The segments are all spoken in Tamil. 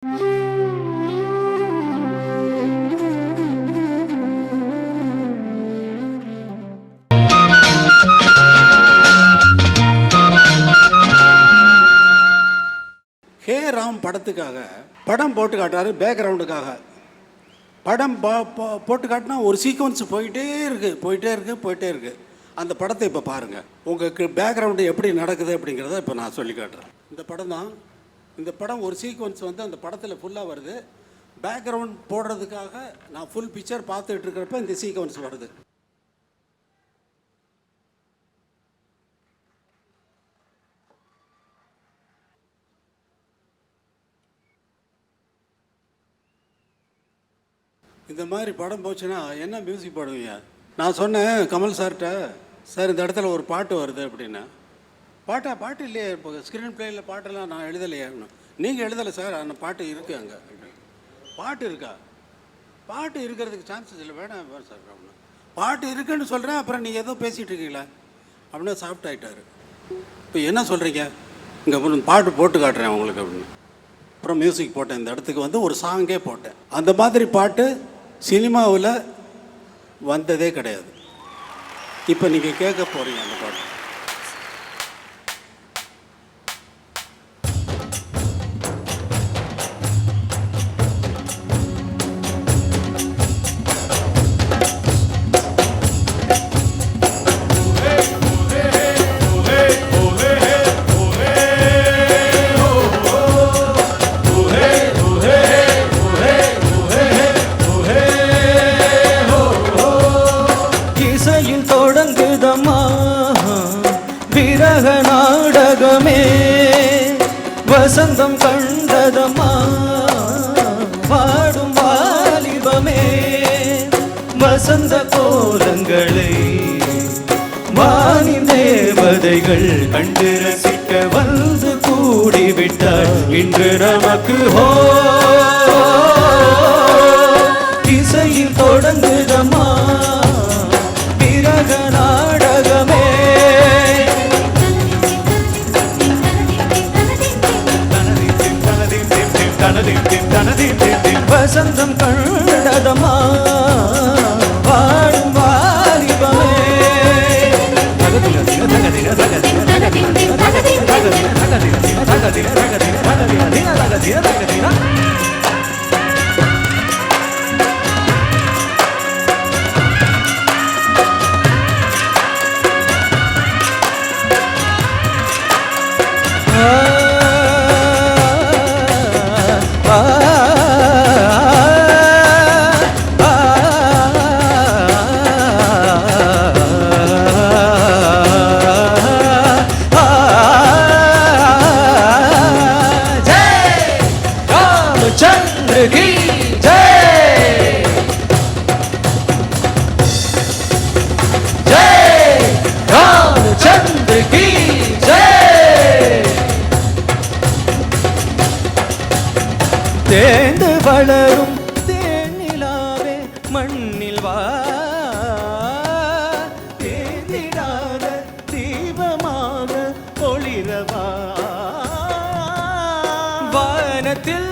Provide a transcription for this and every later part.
ஹே ராம் படத்துக்காக படம் போட்டு காட்டுறாரு. பேக்ரவுண்டுக்காக படம் போட்டு காட்டினா ஒரு சீக்வன்ஸ் போயிட்டே இருக்குது. அந்த படத்தை இப்போ பாருங்கள். உங்களுக்கு பேக்ரவுண்டு எப்படி நடக்குது அப்படிங்கிறத இப்போ நான் சொல்லி காட்டுறேன். இந்த படம் தான். இந்த படம் ஒரு சீக்வன்ஸ் வந்து அந்த படத்தில் ஃபுல்லாக வருது. பேக்ரவுண்ட் போடுறதுக்காக நான் ஃபுல் பிக்சர் பார்த்துட்டு இருக்கிறப்ப இந்த சீக்வன்ஸ் வருது. இந்த மாதிரி படம் போச்சுன்னா என்ன மியூசிக் பாடுவீங்க? நான் சொன்னேன் கமல் சார்கிட்ட, சார் இந்த இடத்துல ஒரு பாட்டு வருது அப்படின்னா, பாட்டு இல்லையே, இப்போ ஸ்க்ரீன் பிளேயில் பாட்டெல்லாம் நான் எழுதலையே. நீங்கள் எழுதலை சார், அந்த பாட்டு இருக்குது அங்கே. பாட்டு இருக்கா? பாட்டு இருக்கிறதுக்கு சான்சஸ் இல்லை, வேணாம் சார் அப்படின்னு. பாட்டு இருக்குன்னு சொல்கிறேன், அப்புறம் நீங்கள் ஏதோ பேசிகிட்டு இருக்கீங்களா அப்படின்னா சாஃப்ட் ஆகிட்டார். இப்போ என்ன சொல்கிறீங்க? இங்கே அப்புறம் பாட்டு போட்டு காட்டுறேன் உங்களுக்கு அப்படின்னு. அப்புறம் மியூசிக் போட்டேன். இந்த இடத்துக்கு வந்து ஒரு சாங்கே போட்டேன். அந்த மாதிரி பாட்டு சினிமாவில் வந்ததே கிடையாது. இப்போ நீங்கள் கேட்க போகிறீங்க அந்த பாட்டு. விரக நாடகமே வசந்தம் கண்டதம்மா, பாடும் வாலிபமே வசந்த கோலங்களை வானின் தேவதைகள் கண்டு ரசிக்க வந்து கூடிவிட்டாள் இன்று நமக்கு. ஹோ இசையில் தொடங்குதம்மா விரக நாடகமே. வசந்தம் கண்டதம்மா, வாழும் வாலிபமே. தேர்ந்து வளரும் தேனிலாவே மண்ணில் வா, தேர்ந்திடாத தீபமாக ஒளிரவா. வானத்தில்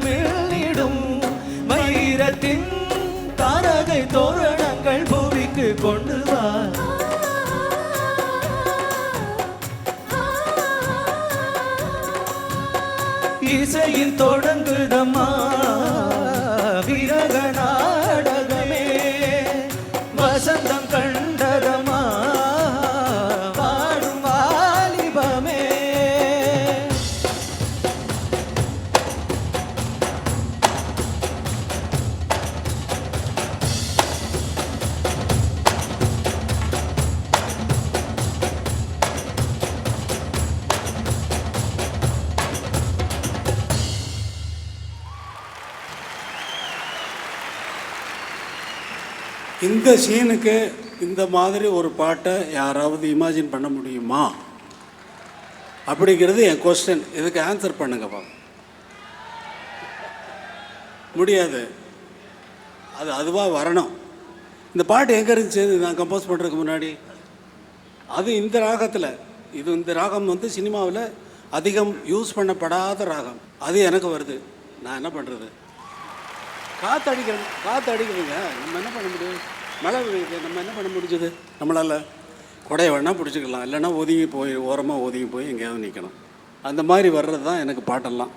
மிளிடும் வைரத்தின் தாரகை தோரணங்கள் பூமிக்கு கொண்டு வா. இசையில் தொடங்குதம்மா விரக நாடகமே, வசந்தம் கண்டதம்மா, வாழும் வாலிபமே. இந்த சீனுக்கு இந்த மாதிரி ஒரு பாட்டை யாராவது இமேஜின் பண்ண முடியுமா அப்படிங்கிறது என் கொஸ்டின். இதுக்கு ஆன்சர் பண்ணுங்கப்பா. முடியாது, அதுவாக வரணும். இந்த பாட்டு எங்கே இருந்துச்சு நான் கம்போஸ் பண்ணுறதுக்கு முன்னாடி? அது இந்த ராகத்தில், இந்த ராகம் வந்து சினிமாவில் அதிகம் யூஸ் பண்ணப்படாத ராகம். அது எனக்கு வருது. நான் என்ன பண்ணுறது? காற்று அடிக்கிறதுங்க. நம்ம என்ன பண்ண முடியும்? மழை பெய்யுது, நம்ம என்ன பண்ண முடிஞ்சது? நம்மளால் கொடையை வேணால் பிடிச்சிக்கலாம், இல்லைன்னா ஓரமாக ஒதுங்கி போய் எங்கேயாவது நிற்கணும். அந்த மாதிரி வர்றது தான் எனக்கு பாட்டெல்லாம்.